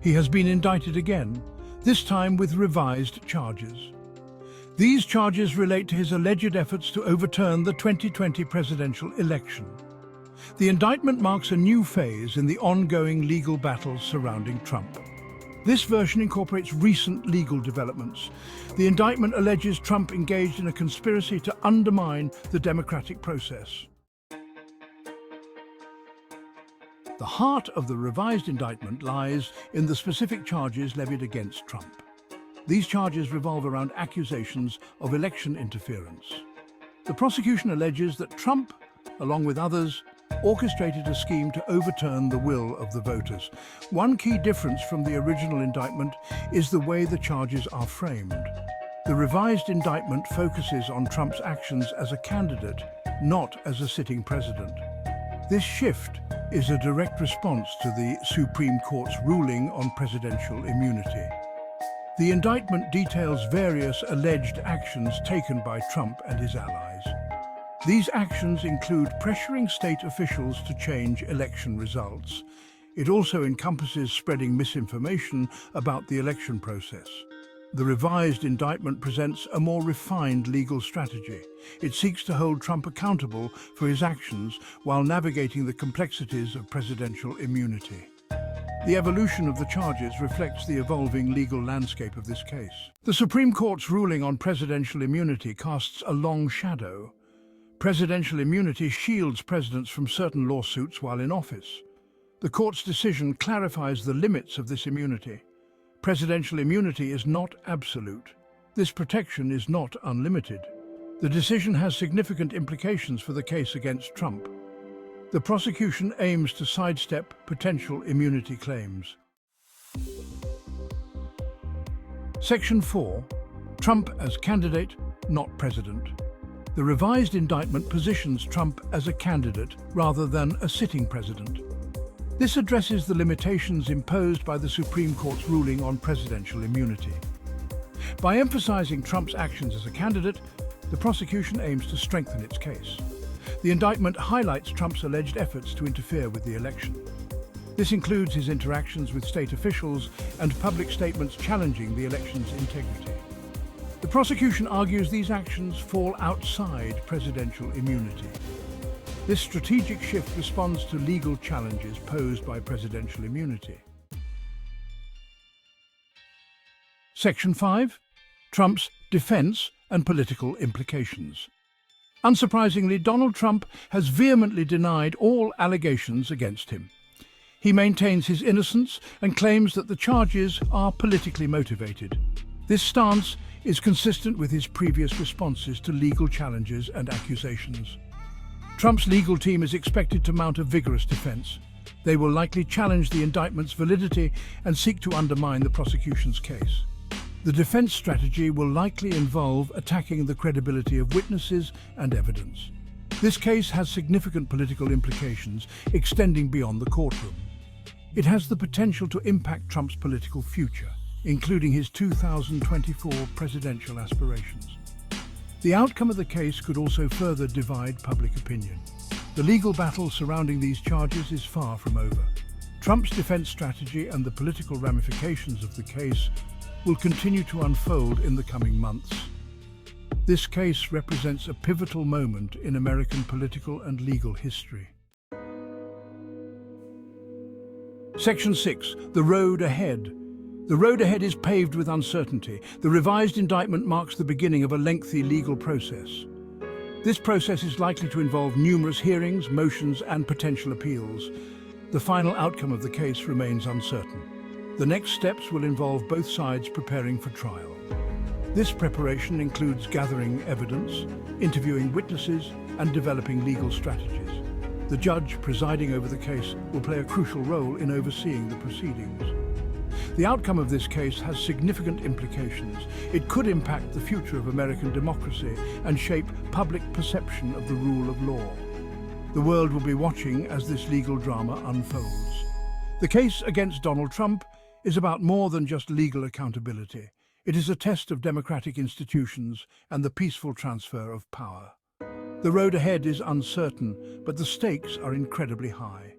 He has been indicted again, this time with revised charges. These charges relate to his alleged efforts to overturn the 2020 presidential election. The indictment marks a new phase in the ongoing legal battles surrounding Trump. This version incorporates recent legal developments. The indictment alleges Trump engaged in a conspiracy to undermine the democratic process. The heart of the revised indictment lies in the specific charges levied against Trump. These charges revolve around accusations of election interference. The prosecution alleges that Trump, along with others, orchestrated a scheme to overturn the will of the voters. One key difference from the original indictment is the way the charges are framed. The revised indictment focuses on Trump's actions as a candidate, not as a sitting president. This shift is a direct response to the Supreme Court's ruling on presidential immunity. The indictment details various alleged actions taken by Trump and his allies. These actions include pressuring state officials to change election results. It also encompasses spreading misinformation about the election process. The revised indictment presents a more refined legal strategy. It seeks to hold Trump accountable for his actions while navigating the complexities of presidential immunity. The evolution of the charges reflects the evolving legal landscape of this case. The Supreme Court's ruling on presidential immunity casts a long shadow. Presidential immunity shields presidents from certain lawsuits while in office. The court's decision clarifies the limits of this immunity. Presidential immunity is not absolute. This protection is not unlimited. The decision has significant implications for the case against Trump. The prosecution aims to sidestep potential immunity claims. Section 4. Trump as candidate, not president. The revised indictment positions Trump as a candidate rather than a sitting president. This addresses the limitations imposed by the Supreme Court's ruling on presidential immunity. By emphasizing Trump's actions as a candidate, the prosecution aims to strengthen its case. The indictment highlights Trump's alleged efforts to interfere with the election. This includes his interactions with state officials and public statements challenging the election's integrity. The prosecution argues these actions fall outside presidential immunity. This strategic shift responds to legal challenges posed by presidential immunity. Section 5. Trump's defense and political implications. Unsurprisingly, Donald Trump has vehemently denied all allegations against him. He maintains his innocence and claims that the charges are politically motivated. This stance is consistent with his previous responses to legal challenges and accusations. Trump's legal team is expected to mount a vigorous defense. They will likely challenge the indictment's validity and seek to undermine the prosecution's case. The defense strategy will likely involve attacking the credibility of witnesses and evidence. This case has significant political implications extending beyond the courtroom. It has the potential to impact Trump's political future, including his 2024 presidential aspirations. The outcome of the case could also further divide public opinion. The legal battle surrounding these charges is far from over. Trump's defense strategy and the political ramifications of the case will continue to unfold in the coming months. This case represents a pivotal moment in American political and legal history. Section 6. The road ahead. The road ahead is paved with uncertainty. The revised indictment marks the beginning of a lengthy legal process. This process is likely to involve numerous hearings, motions, and potential appeals. The final outcome of the case remains uncertain. The next steps will involve both sides preparing for trial. This preparation includes gathering evidence, interviewing witnesses, and developing legal strategies. The judge presiding over the case will play a crucial role in overseeing the proceedings. The outcome of this case has significant implications. It could impact the future of American democracy and shape public perception of the rule of law. The world will be watching as this legal drama unfolds. The case against Donald Trump is about more than just legal accountability. It is a test of democratic institutions and the peaceful transfer of power. The road ahead is uncertain, but the stakes are incredibly high.